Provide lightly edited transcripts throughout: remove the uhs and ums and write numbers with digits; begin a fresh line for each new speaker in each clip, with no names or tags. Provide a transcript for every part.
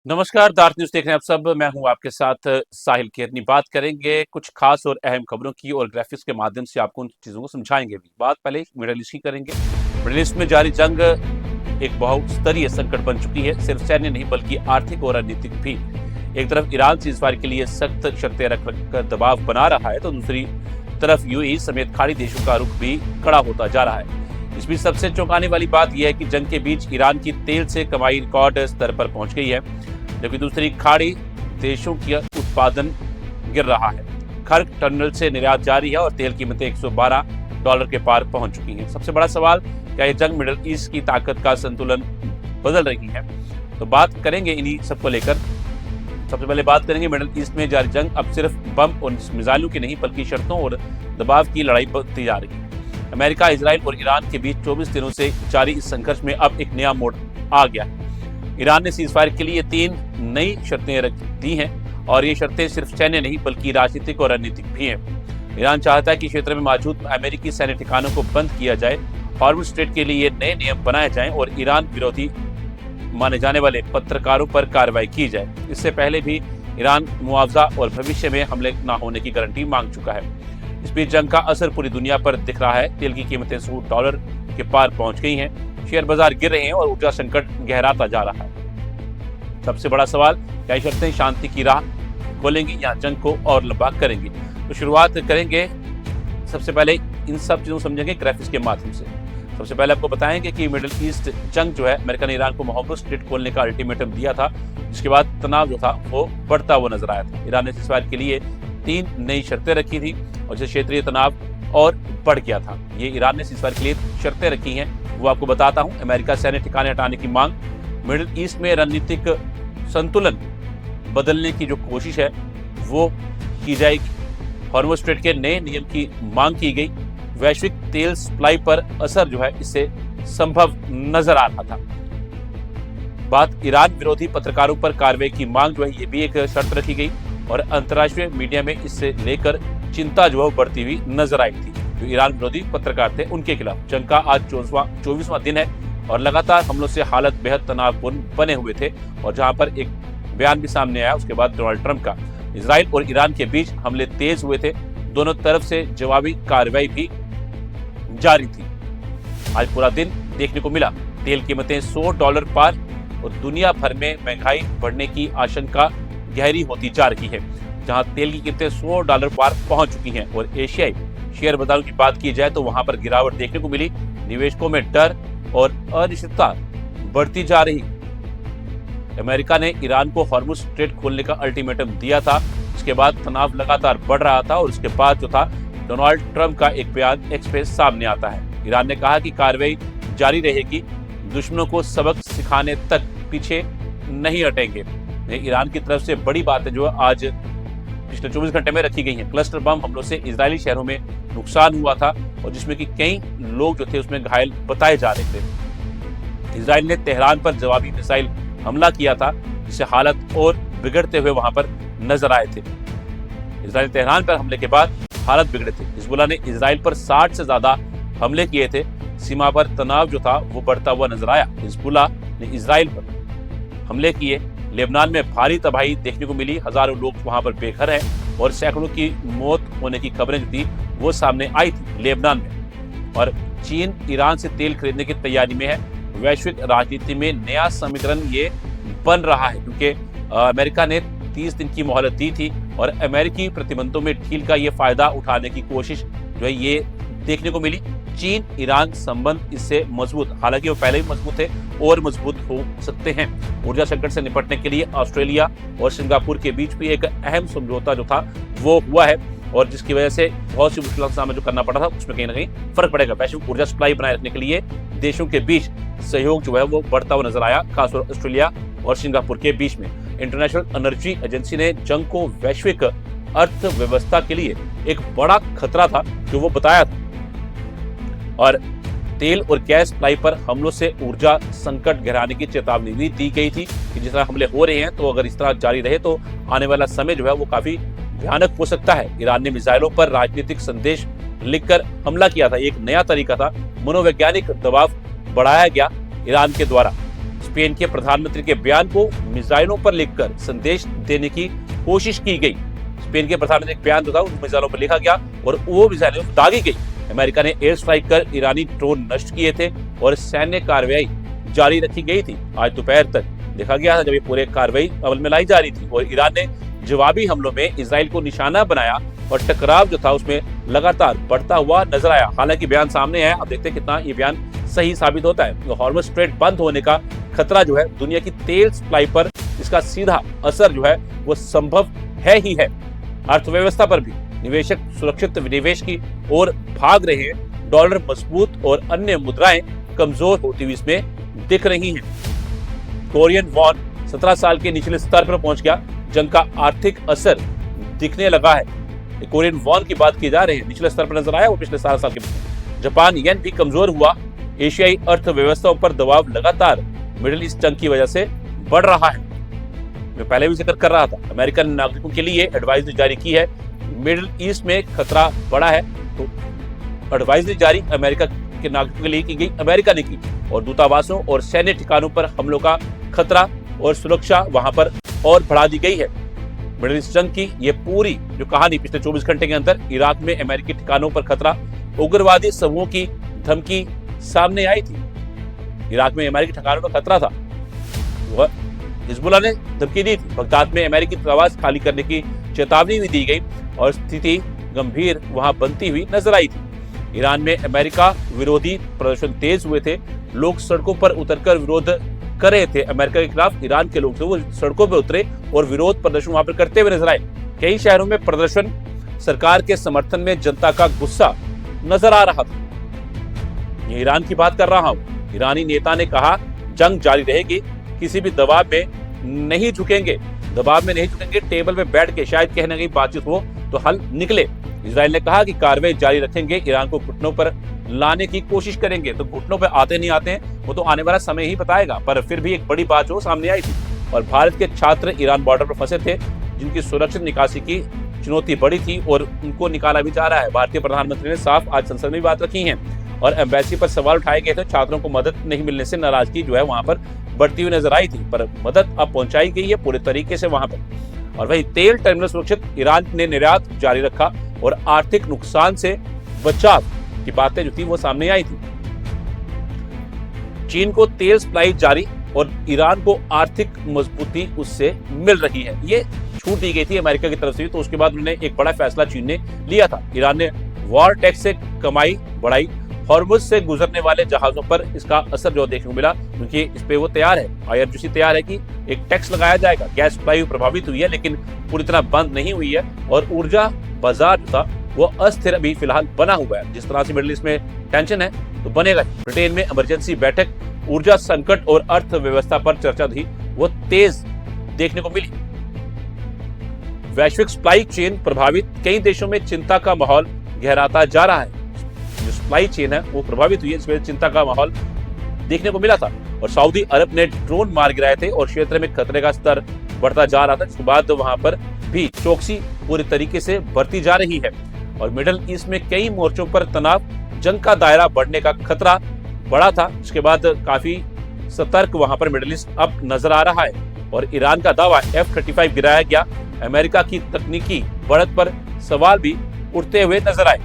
नमस्कार, दार्थ न्यूज़ देख रहे हैं आप सब। मैं हूं आपके साथ साहिल केरनी। बात करेंगे कुछ खास और अहम खबरों की और ग्राफिक्स के माध्यम से आपको उन चीज़ों को समझाएंगे भी। बात पहले मिडल ईस्ट की करेंगे। मिडल ईस्ट में जारी जंग एक बहुस्तरीय संकट बन चुकी है। सिर्फ सैन्य नहीं बल्कि आर्थिक और रणनीतिक भी। एक तरफ ईरान सीज़फायर के लिए सख्त शर्तें रख कर दबाव बना रहा है, तो दूसरी तरफ यूएई समेत खाड़ी देशों का रुख भी कड़ा होता जा रहा है। इस बीच सबसे चौंकाने वाली बात यह है कि जंग के बीच ईरान की तेल से कमाई रिकॉर्ड स्तर पर पहुंच गई है, जबकि दूसरी खाड़ी देशों की उत्पादन गिर रहा है। खर्क टनल से निर्यात जारी है और तेल कीमतें $112 के पार पहुंच चुकी हैं। सबसे बड़ा सवाल, क्या यह जंग मिडल ईस्ट की ताकत का संतुलन बदल रही है? तो बात करेंगे इन्हीं सबको लेकर। सबसे पहले बात करेंगे मिडल ईस्ट में जारी जंग अब सिर्फ बम और मिसाइलों की नहीं बल्कि शर्तों और दबाव की लड़ाई बढ़ती जा रही है। अमेरिका, इजराइल और ईरान के बीच 24 दिनों से जारी इस संघर्ष में अब एक नया मोड़ आ गया है। ईरान ने सीज़फायर के लिए 3 नई शर्तें रख दी हैं और ये शर्तें सिर्फ सैन्य नहीं बल्कि राजनीतिक और रणनीतिक भी हैं। ईरान चाहता है कि क्षेत्र में मौजूद अमेरिकी सैन्य ठिकानों को बंद किया जाए, हॉर्मुज़ स्ट्रेट के लिए नए नियम बनाए जाएं और ईरान विरोधी माने जाने वाले पत्रकारों पर कार्रवाई की जाए। इससे पहले भी ईरान मुआवजा और भविष्य में हमले न होने की गारंटी मांग चुका है। इस बीच जंग का असर पूरी दुनिया पर दिख रहा है। तेल की कीमतें $100 के पार पहुंच गई हैं, शेयर बाजार गिर रहे हैं और ऊर्जा संकट गहराता जा रहा है। सबसे बड़ा सवाल, क्या ये शर्तें शांति की राह खोलेंगी या जंग को और लंबा करेंगी? तो शुरुआत करेंगे सबसे पहले इन सब चीजों को समझेंगे ग्राफिक्स के माध्यम से। सबसे पहले आपको बताएंगे कि मिडिल ईस्ट जंग जो है, अमेरिका ने ईरान को हॉर्मुज़ स्ट्रेट खोलने का अल्टीमेटम दिया था, जिसके बाद तनाव जो था वो बढ़ता हुआ नजर आया था। ईरान ने सीज़फायर के लिए 3 नई शर्तें रखी थी और जिससे क्षेत्रीय तनाव और बढ़ गया था। ये ईरान ने सीज़फायर के लिए शर्तें रखी हैं, वो आपको बताता हूं। अमेरिका सैन्य ठिकाने हटाने की मांग, मिडिल ईस्ट में रणनीतिक संतुलन बदलने की जो कोशिश है वो की जाएगी। हॉर्मुज़ स्ट्रेट के नए नियम की मांग की गई। वैश्विक तेल सप्लाई पर असर जो है इससे संभव नजर आ रहा था। बात ईरान विरोधी पत्रकारों पर कार्रवाई की मांग जो है, ये भी एक शर्त रखी गई और अंतर्राष्ट्रीय मीडिया में इससे लेकर चिंता जो है बढ़ती हुई नजर आई थी। जो ईरान विरोधी पत्रकार थे उनके खिलाफ जंग का आज 24वां दिन है और लगातार हमलों से हालत बेहद तनावपूर्ण बने हुए थे। और जहां पर एक बयान भी सामने आया उसके बाद डोनाल्ड ट्रंप का। इजराइल और ईरान के बीच हमले तेज हुए थे, दोनों तरफ से जवाबी कार्रवाई भी जारी थी। आज पूरा दिन देखने को मिला। तेल कीमतें $100 पार और दुनिया भर में महंगाई बढ़ने की आशंका गहरी होती जा रही है। जहां तेल की कीमतें $100 पार पहुंच चुकी हैं और एशियाई शेयर बाजारों की बात की जाए तो वहां पर गिरावट देखने को मिली। निवेशकों में डर और अनिश्चितता बढ़ती जा रही। अमेरिका ने ईरान को हॉर्मुज़ स्ट्रेट खोलने का अल्टीमेटम दिया था, इसके बाद तनाव लगातार बढ़ रहा था और उसके बाद जो था डोनाल्ड ट्रंप का एक बयान एक्स पे सामने आता है। ईरान ने कहा कि कार्रवाई जारी रहेगी, दुश्मनों को सबक सिखाने तक पीछे नहीं हटेंगे। ईरान की तरफ से बड़ी बातें जो आज पिछले 24 घंटे में रखी गई हैं। क्लस्टर बम हमलों से इजरायली शहरों में नुकसान हुआ था और जिसमें कि कई लोग जो थे उसमें घायल बताए जा रहे थे। इजराइल ने तेहरान पर जवाबी मिसाइल हमला किया था, जिससे हालत और बिगड़ते हुए वहां पर नजर आए थे। इजराइल तेहरान पर हमले के बाद हालत बिगड़े थे। हिजबुल्लाह ने इजराइल पर 60 से ज्यादा हमले किए थे। सीमा पर तनाव जो था वो बढ़ता हुआ नजर आया। हिजबुल्लाह ने इजराइल पर हमले किए। लेबनान में भारी तबाही देखने को मिली, हजारों लोग वहां पर बेघर हैं और सैकड़ों की मौत होने की खबरें जो थी वो सामने आई थी लेबनान में। और चीन ईरान से तेल खरीदने की तैयारी में है। वैश्विक राजनीति में नया समीकरण ये बन रहा है, क्योंकि अमेरिका ने 30 दिन की मोहलत दी थी और अमेरिकी प्रतिबंधों में ढील का ये फायदा उठाने की कोशिश जो है ये देखने को मिली। चीन ईरान संबंध इससे मजबूत, हालांकि वो पहले भी मजबूत थे और मजबूत हो सकते हैं। ऊर्जा संकट से निपटने के लिए ऑस्ट्रेलिया और सिंगापुर के बीच भी एक अहम समझौता जो था वो हुआ है और जिसकी वजह से बहुत सी मुश्किलों का सामना जो करना पड़ा था उसमें कहीं ना कहीं फर्क पड़ेगा। वैश्विक ऊर्जा सप्लाई बनाए रखने के लिए देशों के बीच सहयोग जो है वो बढ़ता हुआ नजर आया, खासतौर ऑस्ट्रेलिया और सिंगापुर के बीच में। इंटरनेशनल एनर्जी एजेंसी ने जंग को वैश्विक अर्थव्यवस्था के लिए एक बड़ा खतरा था जो वो बताया था और तेल और गैस सप्लाई पर हमलों से ऊर्जा संकट गहराने की चेतावनी भी दी गई थी कि जिस तरह हमले हो रहे हैं तो अगर इस तरह जारी रहे तो आने वाला समय जो है वो काफी भयानक हो सकता है। ईरान ने मिसाइलों पर राजनीतिक संदेश लिखकर हमला किया था। एक नया तरीका था, मनोवैज्ञानिक दबाव बढ़ाया गया ईरान के द्वारा। स्पेन के प्रधानमंत्री के बयान को मिसाइलों पर लिखकर संदेश देने की कोशिश की गई। स्पेन के प्रधानमंत्री का बयान जो था उन मिसाइलों पर लिखा गया और वो मिसाइलें दागी गई। अमेरिका ने एयर स्ट्राइक कर ईरानी ड्रोन नष्ट किए थे और सैन्य कार्रवाई जारी रखी गई थी। आज दोपहर तक देखा गया था जब ये पूरे कार्रवाई अमल में लाई जा रही थी और ईरान ने जवाबी हमलों में इजराइल को निशाना बनाया और टकराव जो था उसमें लगातार बढ़ता हुआ नजर आया। हालांकि बयान सामने है, अब देखते हैं कितना ये बयान सही साबित होता है। तो हॉर्मुज़ स्ट्रेट बंद होने का खतरा जो है दुनिया की तेल सप्लाई पर इसका सीधा असर जो है वो संभव है ही है। अर्थव्यवस्था पर भी निवेशक सुरक्षित विनिवेश की ओर भाग रहे हैं। डॉलर मजबूत और अन्य मुद्राएं कमजोर होती हुई इसमें दिख रही हैं। कोरियन वॉन 17 साल के निचले स्तर पर पहुंच गया। जंग का आर्थिक असर दिखने लगा है। कोरियन वॉन की बात की जा रही है, निचले स्तर पर नजर आया वो पिछले 17 साल के। जापान येन भी कमजोर हुआ। एशियाई अर्थव्यवस्थाओं पर दबाव लगातार मिडिल ईस्ट जंग की वजह से बढ़ रहा है। मैं पहले भी जिक्र कर रहा था, अमेरिकन नागरिकों के लिए एडवाइजरी जारी की है। मिडिल ईस्ट में खतरा बढ़ा है तो एडवाइजरी जारी अमेरिका के नागरिकों के लिए की गई, अमेरिका ने की और दूतावासों और सैन्य ठिकानों पर हमलों का खतरा और सुरक्षा वहां पर और बढ़ा दी गई है। मिडिल ईस्ट जंग की ये पूरी जो कहानी पिछले 24 घंटे के अंदर इराक में अमेरिकी ठिकानों पर खतरा, उग्रवादी समूहों की धमकी सामने आई थी। इराक में अमेरिकी ठिकानों पर खतरा था, वह हिजबुल्लाह ने धमकी दी थी। बगदाद में अमेरिकी दूतावास खाली करने की चेतावनी भी दी गई और स्थिति गंभीर वहां बनती हुई नजर आई थी। ईरान में अमेरिका विरोधी प्रदर्शन तेज हुए थे। लोग सड़कों पर उतरकर विरोध कर रहे थे अमेरिका के खिलाफ। ईरान के लोग थे वो सड़कों पर उतरे और विरोध प्रदर्शन वहां पर करते हुए नजर आए। कई शहरों में प्रदर्शन सरकार के समर्थन में जनता का गुस्सा नजर आ रहा था। ये ईरान की बात कर रहा हूं। ईरानी नेता ने कहा जंग जारी रहेगी, किसी भी दबाव में नहीं झुकेंगे। दबाव में नहीं झुकेंगे, टेबल पे बैठ के शायद कहने की बातचीत हो तो हल निकले। इजराइल ने कहा कि कार्रवाई जारी रखेंगे, ईरान को घुटनों पर लाने की कोशिश करेंगे। तो घुटनों पर आते नहीं आते हैं वो तो आने वाला समय ही बताएगा, पर फिर भी एक बड़ी बात जो सामने आई थी। और भारत के छात्र ईरान बॉर्डर पर फंसे थे जिनकी सुरक्षित निकासी की चुनौती बड़ी थी और उनको निकाला भी जा रहा है। भारतीय प्रधानमंत्री ने साफ आज संसद में बात रखी है और एम्बेसी पर सवाल उठाए गए थे। छात्रों को मदद नहीं मिलने से नाराजगी जो है वहां पर बढ़ती हुई नजर आई थी, पर मदद अब पहुंचाई गई है पूरे तरीके से वहां पर। और वही तेल टर्मिनल सुरक्षित, ईरान ने निर्यात जारी रखा और आर्थिक नुकसान से बचाव की बातें जो थी वो सामने आई थी। चीन को तेल सप्लाई जारी और ईरान को आर्थिक मजबूती उससे मिल रही है। ये छूट दी गई थी अमेरिका की तरफ से, तो उसके बाद उन्होंने एक बड़ा फैसला चीन ने लिया था। ईरान ने वॉर टैक्स से कमाई बढ़ाई। हॉर्मुज़ से गुजरने वाले जहाजों पर इसका असर जो देखने को मिला, क्योंकि इस पे वो तैयार है, IRGC तैयार है कि एक टैक्स लगाया जाएगा। गैस सप्लाई प्रभावित हुई है लेकिन पूरी तरह बंद नहीं हुई है और ऊर्जा बाजार जो था वो अस्थिर अभी फिलहाल बना हुआ है। जिस तरह से मिडिल ईस्ट में टेंशन है तो बनेगा। ब्रिटेन में इमरजेंसी बैठक, ऊर्जा संकट और अर्थव्यवस्था पर चर्चा थी, वो तेज देखने को मिली। वैश्विक सप्लाई चेन प्रभावित, कई देशों में चिंता का माहौल गहराता जा रहा है। जो सप्लाई चेन है वो प्रभावित हुई है, इसमें चिंता का माहौल देखने को मिला था। और सऊदी अरब ने ड्रोन मार गिराए थे और क्षेत्र में खतरे का स्तर बढ़ता जा रहा था, जिसके बाद वहां पर भी चौकसी पूरी तरीके से बढ़ती जा रही है। और मिडिल ईस्ट में कई मोर्चों पर तनाव, जंग का दायरा बढ़ने का खतरा बढ़ा था, जिसके बाद काफी सतर्क वहां पर मिडिल ईस्ट अब नजर आ रहा है। और ईरान का दावा F-35 गिराया गया। अमेरिका की तकनीकी बढ़त पर सवाल भी उठते हुए नजर आए।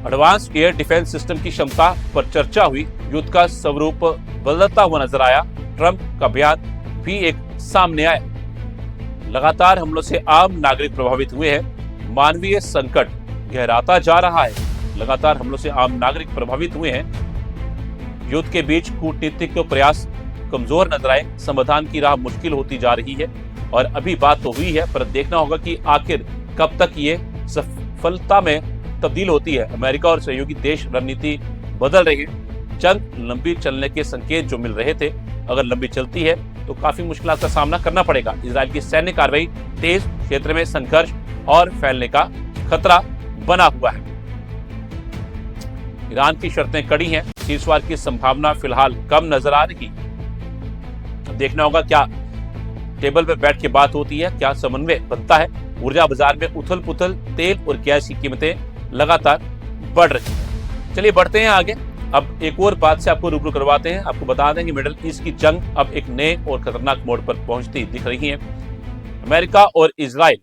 एडवांस एयर डिफेंस सिस्टम की क्षमता पर चर्चा हुई। युद्ध का स्वरूप बदलता हुआ नजर आया। ट्रंप का बयान भी एक सामने आया। लगातार हमलों से आम नागरिक प्रभावित हुए हैं। मानवीय संकट गहराता जा रहा है। लगातार हमलों से आम नागरिक प्रभावित हुए हैं। युद्ध के बीच कूटनीतिक प्रयास कमजोर नजर आए। समाधान की राह मुश्किल होती जा रही है और अभी बात तो हुई है, पर देखना होगा कि आखिर कब तक ये सफलता में तब्दील होती है। अमेरिका और सहयोगी देश रणनीति बदल रही है। जंग लंबी चलने के संकेत जो मिल रहे थे, अगर लंबी चलती है तो काफी मुश्किलात का सामना करना पड़ेगा। इजराइल की सैन्य कार्रवाई तेज, क्षेत्र में संघर्ष और फैलने का खतरा बना हुआ है। ईरान की शर्तें कड़ी हैं। शीर्षवार की संभावना फिलहाल कम नजर आ रही। देखना होगा क्या टेबल पर बैठ के बात होती है, क्या समन्वय बनता है। ऊर्जा बाजार में उथल पुथल, तेल और गैस की कीमतें लगातार बढ़ रही हैं। चलिए बढ़ते हैं आगे। अब एक और बात से आपको रूबरू करवाते हैं। आपको बता दें कि मिडिल ईस्ट की जंग अब एक नए और खतरनाक मोड़ पर पहुंचती दिख रही है। अमेरिका और इजराइल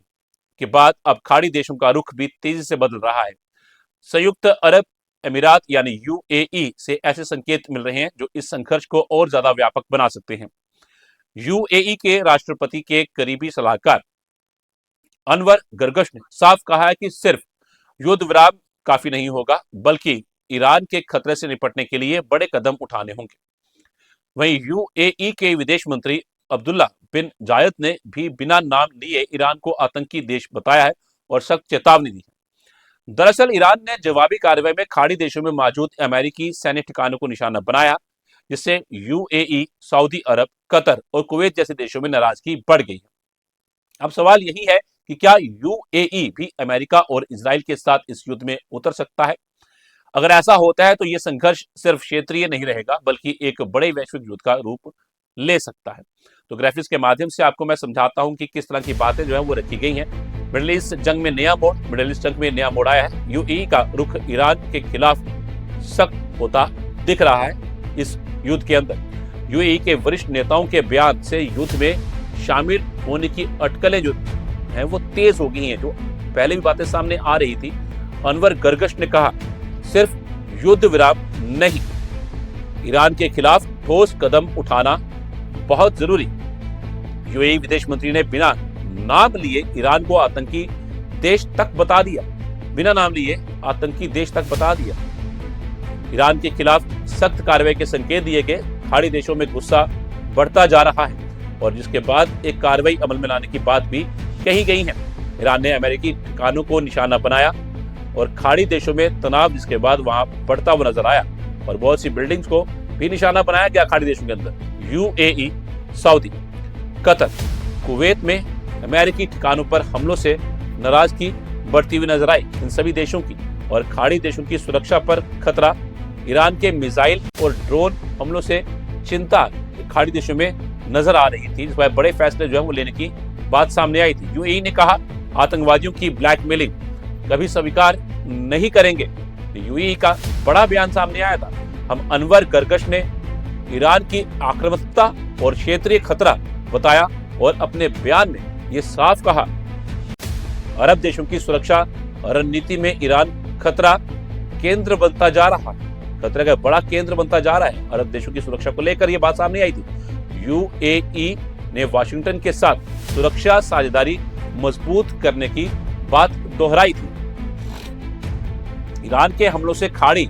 के बाद अब खाड़ी देशों का रुख भी तेजी से बदल रहा है। संयुक्त अरब अमीरात यानी यूएई से ऐसे संकेत मिल रहे हैं जो इस संघर्ष को और ज्यादा व्यापक बना सकते हैं। यूएई के राष्ट्रपति के करीबी सलाहकार अनवर गर्गश ने साफ कहा है कि सिर्फ युद्ध विराम काफी नहीं होगा, बल्कि ईरान के खतरे से निपटने के लिए बड़े कदम उठाने होंगे। वहीं यूएई के विदेश मंत्री अब्दुल्ला बिन जायद ने भी बिना नाम लिए ईरान को आतंकी देश बताया है और सख्त चेतावनी दी है। दरअसल ईरान ने जवाबी कार्रवाई में खाड़ी देशों में मौजूद अमेरिकी सैन्य ठिकानों को निशाना बनाया, जिससे यूएई, सऊदी अरब, कतर और कुवैत जैसे देशों में नाराजगी बढ़ गई है। अब सवाल यही है कि क्या यूएई भी अमेरिका और इजराइल के साथ इस युद्ध में उतर सकता है? अगर ऐसा होता है तो यह संघर्ष सिर्फ क्षेत्रीय नहीं रहेगा, बल्कि एक बड़े वैश्विक युद्ध का रूप ले सकता है। तो ग्राफिक्स के माध्यम से आपको मैं समझाता हूं कि किस तरह की बातें जो है वो रखी गई हैं। मिडिल ईस्ट जंग में नया मोड़ आया है। यूएई का रुख ईरान के खिलाफ सख्त होता दिख रहा है। इस युद्ध के अंदर यूएई के वरिष्ठ नेताओं के बयान से युद्ध में शामिल होने की अटकलें जो हैं वो तेज हो गई हैं। जो पहले भी बातें सामने आ रही थी। अनवर गर्गश ने कहा, सिर्फ युद्ध विराम नहीं, ईरान के खिलाफ ठोस कदम उठाना बहुत जरूरी। यूएई विदेश मंत्री ने बिना नाम लिए ईरान को आतंकी देश तक बता दिया। ईरान के खिलाफ सख्त कार्रवाई के संकेत दिए गए। खाड़ी देशों में गुस्सा बढ़ता जा रहा है और जिसके बाद एक कार्रवाई अमल में लाने की बात भी कही गई है। ईरान ने अमेरिकी ठिकानों को निशाना बनाया और खाड़ी देशों में तनाव जिसके बाद वहां बढ़ता हुआ नजर आया और बहुत सी बिल्डिंग्स को भी निशाना बनाया गया खाड़ी देशों के अंदर। यूएई, सऊदी, कतर, कुवैत में अमेरिकी ठिकानों पर हमलों से नाराजगी बढ़ती हुई नजर आई। इन सभी देशों की और खाड़ी देशों की सुरक्षा पर खतरा, ईरान के मिसाइल और ड्रोन हमलों से चिंता खाड़ी देशों में नजर आ रही थी, जिस पर बड़े फैसले जो है वो लेने की बात सामने आई थी। यूएई ने कहा, आतंकवादियों की ब्लैकमेलिंग कभी स्वीकार नहीं करेंगे। यूएई का बड़ा बयान सामने आया था। हम अनवर गर्गश ने ईरान की आक्रामकता और क्षेत्रीय खतरा बताया और अपने बयान में ये साफ कहा, अरब देशों की सुरक्षा रणनीति में ईरान खतरा केंद्र बनता जा रहा है। खतरे का बड़ा केंद्र बनता जा रहा है। अरब देशों की सुरक्षा को लेकर यह बात सामने आई थी। यूएई ने वाशिंगटन के साथ सुरक्षा साझेदारी मजबूत करने की बात दोहराई थी। ईरान के हमलों से खाड़ी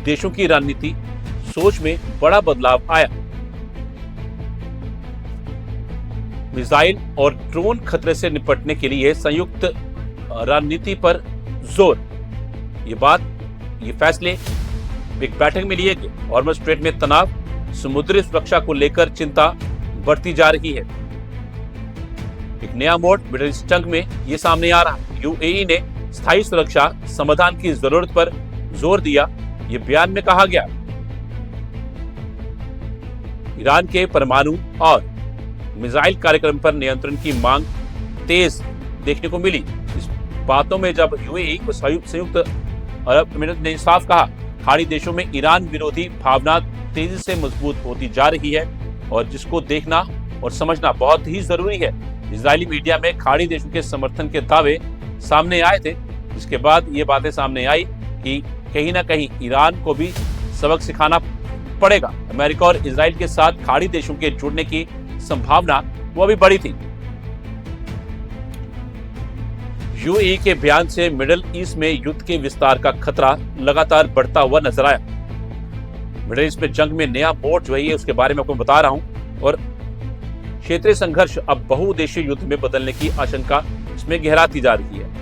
देशों की रणनीति सोच में बड़ा बदलाव आया। मिसाइल और ड्रोन खतरे से निपटने के लिए संयुक्त रणनीति पर जोर, ये फैसले एक बैठक में लिए गए। हॉर्मज़ स्ट्रेट में तनाव, समुद्री सुरक्षा को लेकर चिंता बढ़ती जा रही है। एक नया मोड़ मिडिल ईस्ट जंग में ये सामने आ रहा है। यूएई ने स्थायी सुरक्षा समाधान की जरूरत पर जोर दिया। ये बयान में कहा गया, ईरान के परमाणु और मिसाइल कार्यक्रम पर नियंत्रण की मांग तेज देखने को मिली। इस बातों में जब यूएई को संयुक्त अरब अमीरात ने साफ कहा, खाड़ी देशों में ईरान विरोधी भावना तेजी से मजबूत होती जा रही है और जिसको देखना और समझना बहुत ही जरूरी है। इजरायली मीडिया में खाड़ी देशों के समर्थन के दावे सामने आए थे, जिसके बाद ये बातें सामने आई कि कहीं ना कहीं ईरान को भी सबक सिखाना पड़ेगा। अमेरिका और इजराइल के साथ खाड़ी देशों के जुड़ने की संभावना वो भी बड़ी थी। यूएई के बयान से मिडिल ईस्ट में युद्ध के विस्तार का खतरा लगातार बढ़ता हुआ नजर आया। मिडिल ईस्ट में जंग में नया मोड़ जो है उसके बारे में आपको बता रहा हूं और क्षेत्रीय संघर्ष अब बहुदेशीय युद्ध में बदलने की आशंका इसमें गहराती जा रही है।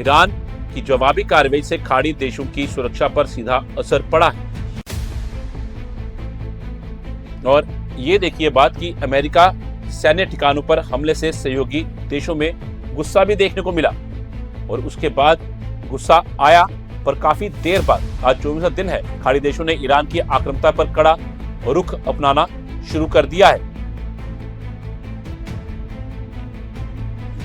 ईरान की जवाबी कार्रवाई से खाड़ी देशों की सुरक्षा पर सीधा असर पड़ा है और ये देखिए बात कि अमेरिका सैन्य ठिकानों पर हमले से सहयोगी देशों में गुस्सा भी देखने को मिला और उसके बाद गुस्सा आया पर काफी देर बाद, आज 24वां दिन है, खाड़ी देशों ने ईरान की आक्रामकता पर कड़ा रुख अपनाना शुरू कर दिया है।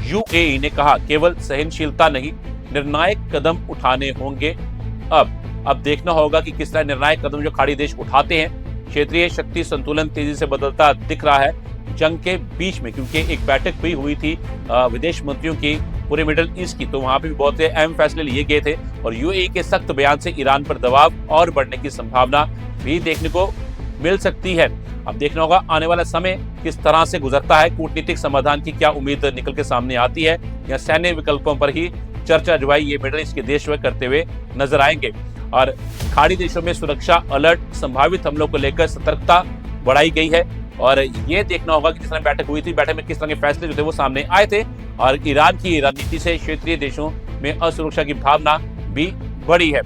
यूएई ने कहा, केवल सहनशीलता नहीं, निर्णायक कदम उठाने होंगे। अब देखना होगा कि किस तरह निर्णायक कदम जो खाड़ी देश उठाते हैं। क्षेत्रीय शक्ति संतुलन तेजी से बदलता दिख रहा है जंग के बीच में, क्योंकि एक बैठक भी हुई थी विदेश मंत्रियों की पूरे मिडिल ईस्ट की, तो वहां पे भी बहुत से अहम फैसले लिए गए थे और यूएई के सख्त बयान से ईरान पर दबाव और बढ़ने की संभावना भी देखने को मिल सकती है। अब देखना होगा आने वाला समय किस तरह से गुजरता है, कूटनीतिक समाधान की क्या उम्मीद निकल के सामने आती है या सैन्य विकल्पों पर ही चर्चा जो है ये मिडिल ईस्ट के देश में करते हुए नजर आएंगे। और खाड़ी देशों में सुरक्षा अलर्ट, संभावित हमलों को लेकर सतर्कता बढ़ाई गई है और ये देखना होगा कि जिस तरह बैठक हुई थी, बैठक में किस तरह के फैसले जो थे वो सामने आए थे और ईरान की रणनीति से क्षेत्रीय देशों में असुरक्षा की भावना भी बढ़ी है।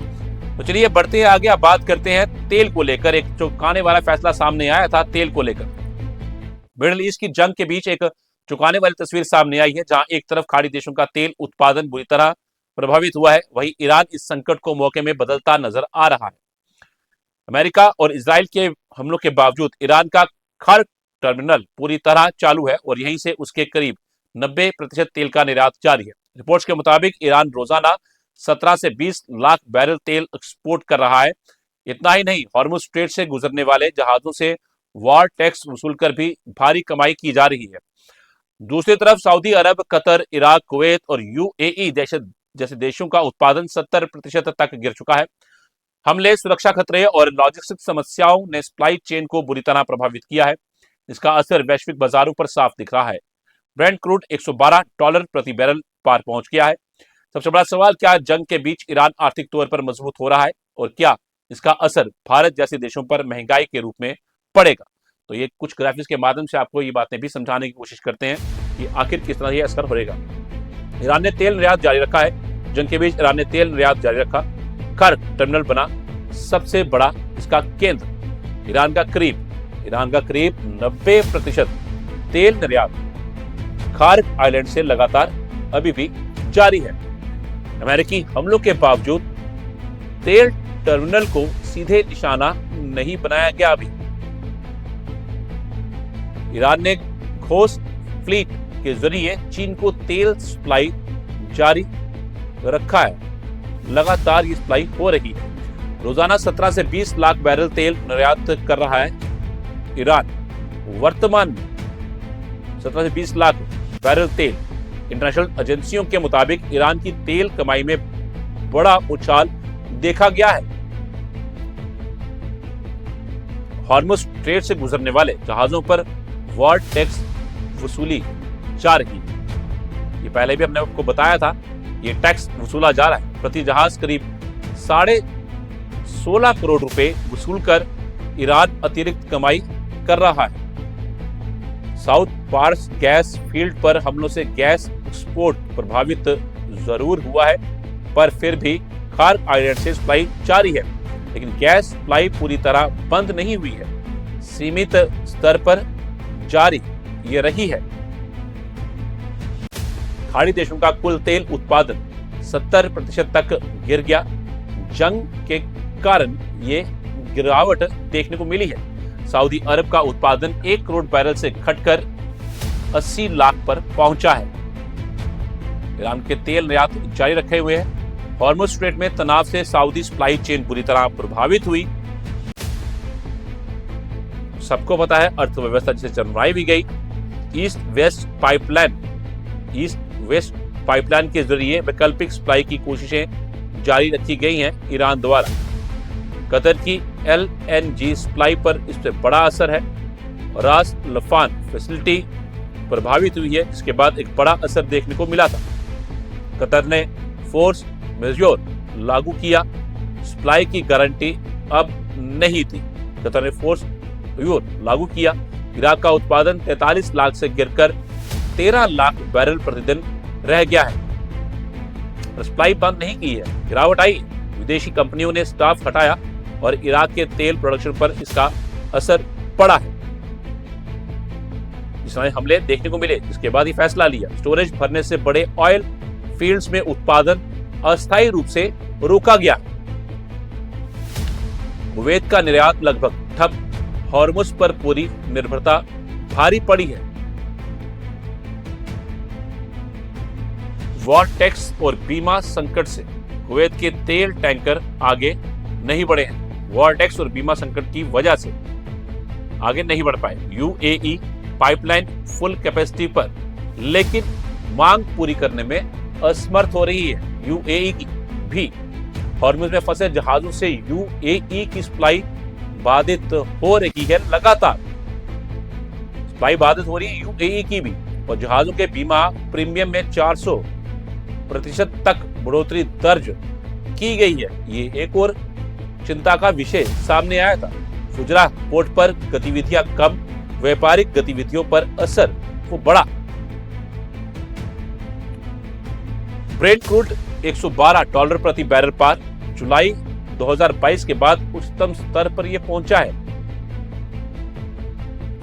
तो चलिए बढ़ते हैं आगे, अब बात करते हैं तेल को लेकर। एक चौंकाने वाला फैसला सामने आया था तेल को लेकर। मिडिल ईस्ट की जंग के बीच एक चौंकाने वाली तस्वीर सामने आई है, जहां एक तरफ खाड़ी देशों का तेल उत्पादन बुरी तरह प्रभावित हुआ है, वहीं ईरान इस संकट को मौके में बदलता नजर आ रहा है। अमेरिका और इजराइल के हमलों के बावजूद ईरान का खर टर्मिनल पूरी तरह चालू है और यहीं से उसके करीब 90% तेल का निर्यात जारी है। रिपोर्ट्स के मुताबिक ईरान रोजाना 17 से 20 लाख बैरल तेल एक्सपोर्ट कर रहा है। इतना ही नहीं, हॉर्मुज स्ट्रेट से गुजरने वाले जहाजों से वॉर टैक्स वसूलकर भी भारी कमाई की जा रही है। दूसरी तरफ सऊदी अरब, कतर, इराक, कुवैत और यूएई जैसे देशों का उत्पादन 70% तक गिर चुका है। हमले, सुरक्षा खतरे और लॉजिस्टिक समस्याओं ने सप्लाई चेन को बुरी तरह प्रभावित किया है। इसका असर वैश्विक बाजारों पर साफ दिख रहा है। ब्रेंट क्रूड $112 प्रति बैरल पार पहुंच गया है। सबसे बड़ा सवाल, क्या जंग के बीच ईरान आर्थिक तौर पर मजबूत हो रहा है और क्या इसका असर भारत जैसे देशों पर महंगाई के रूप में पड़ेगा? तो ये कुछ ग्राफिक्स के माध्यम से आपको ये बातें भी समझाने की कोशिश करते हैं कि आखिर किस तरह ये असर होगा। ईरान ने तेल निर्यात जारी रखा है। जंग के बीच ईरान ने तेल निर्यात जारी रखा। खर्क टर्मिनल बना सबसे बड़ा इसका केंद्र। ईरान का करीब 90% तेल निर्यात खार्क आइलैंड से लगातार अभी भी जारी है। अमेरिकी हमलों के बावजूद तेल टर्मिनल को सीधे निशाना नहीं बनाया गया। अभी ईरान ने घोस्ट फ्लीट के जरिए चीन को तेल सप्लाई जारी रखा है। लगातार ये सप्लाई हो रही है। रोजाना 17 से 20 लाख बैरल तेल निर्यात कर रहा है ईरान। वर्तमान में 17 से 20 लाख बैरल तेल। इंटरनेशनल एजेंसियों के मुताबिक ईरान की तेल कमाई में बड़ा उछाल देखा गया है। हॉर्मुज स्ट्रेट से गुजरने वाले जहाजों पर वॉर टैक्स वसूली जा रही है। ये पहले भी हमने आपको बताया था, ये टैक्स वसूला जा रहा है। प्रति जहाज करीब 16.5 करोड़ रुपए वसूल कर ईरान अतिरिक्त कमाई कर रहा है। साउथ पार्स गैस फील्ड पर हमलों से गैस एक्सपोर्ट प्रभावित जरूर हुआ है, पर फिर भी खार्क आइलैंड से सप्लाई जारी है। लेकिन गैस सप्लाई पूरी तरह बंद नहीं हुई है, सीमित स्तर पर जारी ये रही है। खाड़ी देशों का कुल तेल उत्पादन 70% तक गिर गया। जंग के कारण ये गिरावट देखने को मिली है। सऊदी अरब का उत्पादन 1 करोड़ बैरल से घटकर 80 लाख पर पहुंचा है। ईरान के तेल निर्यात जारी रखे हुए हैं। हॉर्मुज स्ट्रेट में तनाव से सऊदी सप्लाई चेन बुरी तरह प्रभावित हुई। सबको पता है अर्थव्यवस्था जिसे चरमराई भी गई। ईस्ट वेस्ट पाइपलाइन के जरिए वैकल्पिक सप्लाई की कोशिशें जारी रखी गई हैं ईरान द्वारा। कतर की LNG सप्लाई पर इस पर बड़ा असर है। रास लफान फैसिलिटी प्रभावित हुई है, जिसके बाद एक बड़ा असर देखने को मिला था। कतर ने फोर्स मेजोर लागू किया। सप्लाई की गारंटी अब नहीं थी। कतर ने फोर्स मेजोर लागू किया। इराक का उत्पादन 43 लाख से गिरकर 13 लाख बैरल प्रतिदिन रह गया है। सप्लाई बंद नहीं की है, गिरावट आई। विदेशी कंपनियों ने स्टाफ हटाया और इराक के तेल प्रोडक्शन पर इसका असर पड़ा है। इसमें हमले देखने को मिले, जिसके बाद ही फैसला लिया। स्टोरेज भरने से बड़े ऑयल फील्ड्स में उत्पादन अस्थायी रूप से रोका गया। कुवैत का निर्यात लगभग ठप। हॉर्मुज पर पूरी निर्भरता भारी पड़ी है। वॉर टैक्स और बीमा संकट से कुवैत के तेल टैंकर आगे नहीं बढ़े हैं। वॉर टैक्स और बीमा संकट की वजह से आगे नहीं बढ़ पाए। यूएई पाइपलाइन फुल कैपेसिटी पर, लेकिन मांग पूरी करने में असमर्थ हो रही है। यूएई भी हॉर्मुज में फंसे जहाजों से यूएई की सप्लाई बाधित हो रही है। लगातार सप्लाई बाधित हो रही है यूएई की भी, और जहाजों के बीमा प्रीमियम में 400% तक बढ़ोतरी दर्ज की गई है। ये एक और चिंता का विषय सामने आया था। फुजरा पोर्ट पर गतिविधियां कम, व्यापारिक गतिविधियों पर असर वो बढ़ा। ब्रेंट क्रूड $112 प्रति बैरल पार, जुलाई 2022 के बाद उच्चतम स्तर पर यह पहुंचा है।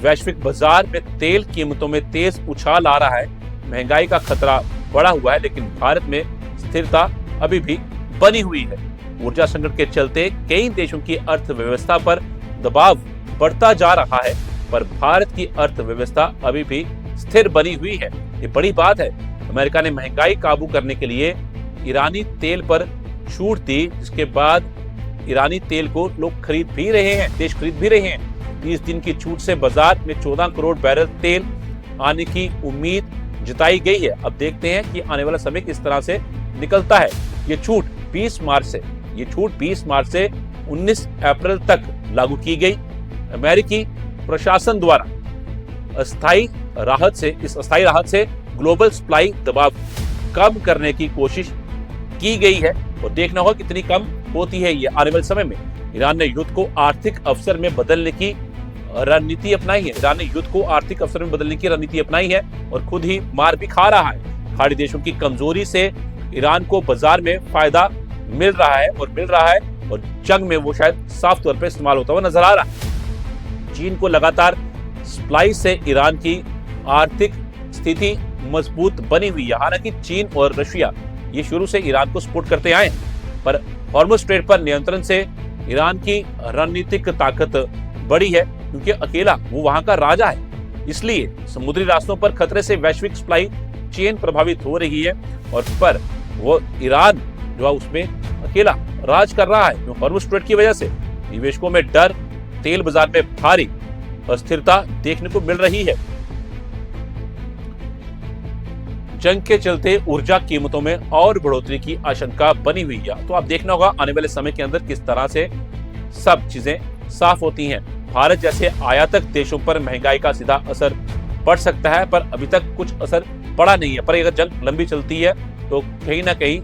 वैश्विक बाजार में तेल कीमतों में तेज उछाल आ रहा है। महंगाई का खतरा बढ़ा हुआ है, लेकिन भारत में स्थिरता अभी भी बनी हुई है। ऊर्जा संकट के चलते कई देशों की अर्थव्यवस्था पर दबाव बढ़ता जा रहा है, पर भारत की अर्थव्यवस्था अभी भी स्थिर बनी हुई है। ये बड़ी बात है। अमेरिका ने महंगाई काबू करने के लिए ईरानी तेल पर छूट दी, जिसके बाद ईरानी तेल को लोग खरीद भी रहे हैं, देश खरीद भी रहे हैं। 30 दिन की छूट से बाजार में 14 करोड़ बैरल तेल आने की उम्मीद जताई गई है। अब देखते हैं कि आने वाला समय किस तरह से निकलता है। ये छूट 20 मार्च से 19 अप्रैल तक लागू की गई। अमेरिकी प्रशासन द्वारा इस अस्थायी राहत से ग्लोबल सप्लाई दबाव कम करने की कोशिश की गई है, और देखना होगा कितनी कम होती है ये आने वाले समय में। ईरान ने युद्ध को आर्थिक अवसर में बदलने की रणनीति अपनाई है और खुद ही मार भी खा रहा है। खाड़ी देशों की कमजोरी से ईरान को बाजार में फायदा मिल रहा है, और जंग में वो शायद साफ तौर पर इस्तेमाल होता हुआ नजर आ रहा है। चीन को लगातार सप्लाई से ईरान की आर्थिक स्थिति मजबूत बनी हुई है। हालांकि चीन और रशिया ये शुरू से ईरान को सपोर्ट करते आए हैं, पर हॉर्मुज स्ट्रेट पर नियंत्रण से ईरान की रणनीतिक ताकत बढ़ी है, क्योंकि अकेला वो वहां का राजा है। इसलिए समुद्री रास्तों पर खतरे से वैश्विक सप्लाई चेन प्रभावित हो रही है, और पर वो ईरान जो उसमें अकेला राज कर रहा है। हॉर्मुज स्ट्रेट की वजह से निवेशकों में डर, तेल बाजार में भारी अस्थिरता देखने को मिल रही है। जंग के चलते ऊर्जा कीमतों में और बढ़ोतरी की आशंका बनी हुई है। तो आप देखना होगा आने वाले समय के अंदर किस तरह से सब चीजें साफ होती हैं। भारत जैसे आयातक देशों पर महंगाई का सीधा असर पड़ सकता है, पर अभी तक कुछ असर पड़ा नहीं है। पर अगर जंग लंबी चलती है तो कहीं ना कहीं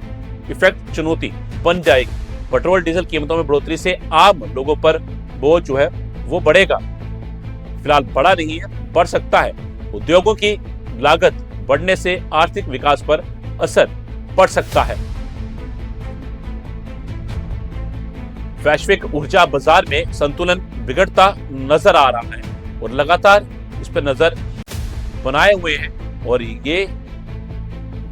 इफेक्ट चुनौती बन जाएगी। पेट्रोल डीजल कीमतों में बढ़ोतरी से आम लोगों पर बोझ जो है वो बढ़ेगा। फिलहाल बढ़ा नहीं है, बढ़ सकता है। उद्योगों की लागत बढ़ने से आर्थिक विकास पर असर पड़ सकता है। वैश्विक ऊर्जा बाजार में संतुलन बिगड़ता नजर आ रहा है, और लगातार इस पर नजर बनाए हुए हैं, और ये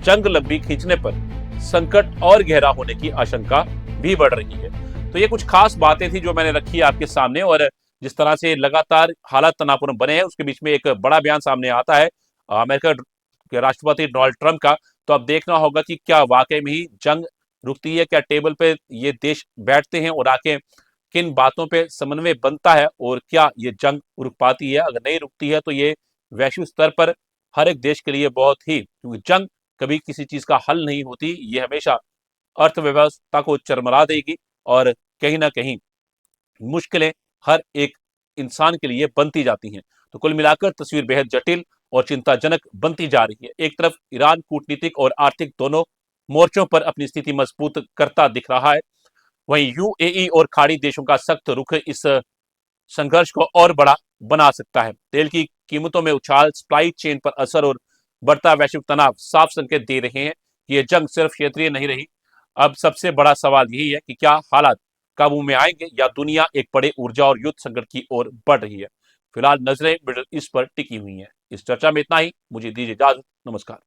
जंग लंबी खींचने पर संकट और गहरा होने की आशंका भी बढ़ रही है। तो ये कुछ खास बातें थी जो मैंने रखी आपके सामने, और जिस तरह से लगातार हालात तनावपूर्ण बने हैं, उसके बीच में एक बड़ा बयान सामने आता है अमेरिका के राष्ट्रपति डोनाल्ड ट्रंप का। तो अब देखना होगा कि क्या वाकई में ही जंग रुकती है, क्या टेबल पे ये देश बैठते हैं और आके किन बातों पे समन्वय बनता है, और क्या ये जंग रुक पाती है। अगर नहीं रुकती है तो ये वैश्विक स्तर पर हर एक देश के लिए बहुत ही, क्योंकि जंग कभी किसी चीज का हल नहीं होती, ये हमेशा अर्थव्यवस्था को चरमरा देगी, और कहीं ना कहीं मुश्किलें हर एक इंसान के लिए बनती जाती हैं। तो कुल मिलाकर तस्वीर बेहद जटिल और चिंताजनक बनती जा रही है। एक तरफ ईरान कूटनीतिक और आर्थिक दोनों मोर्चों पर अपनी स्थिति मजबूत करता दिख रहा है, वहीं यूएई और खाड़ी देशों का सख्त रुख इस संघर्ष को और बड़ा बना सकता है। तेल की कीमतों में उछाल, सप्लाई चेन पर असर और बढ़ता वैश्विक तनाव साफ संकेत दे रहे हैं कि यह जंग सिर्फ क्षेत्रीय नहीं रही। अब सबसे बड़ा सवाल यही है कि क्या हालात काबू में आएंगे, या दुनिया एक बड़े ऊर्जा और युद्ध संकट की ओर बढ़ रही है। फिलहाल नजरें मिडिल ईस्ट पर टिकी हुई हैं। इस चर्चा में इतना ही। मुझे दीजिए इजाजत। नमस्कार।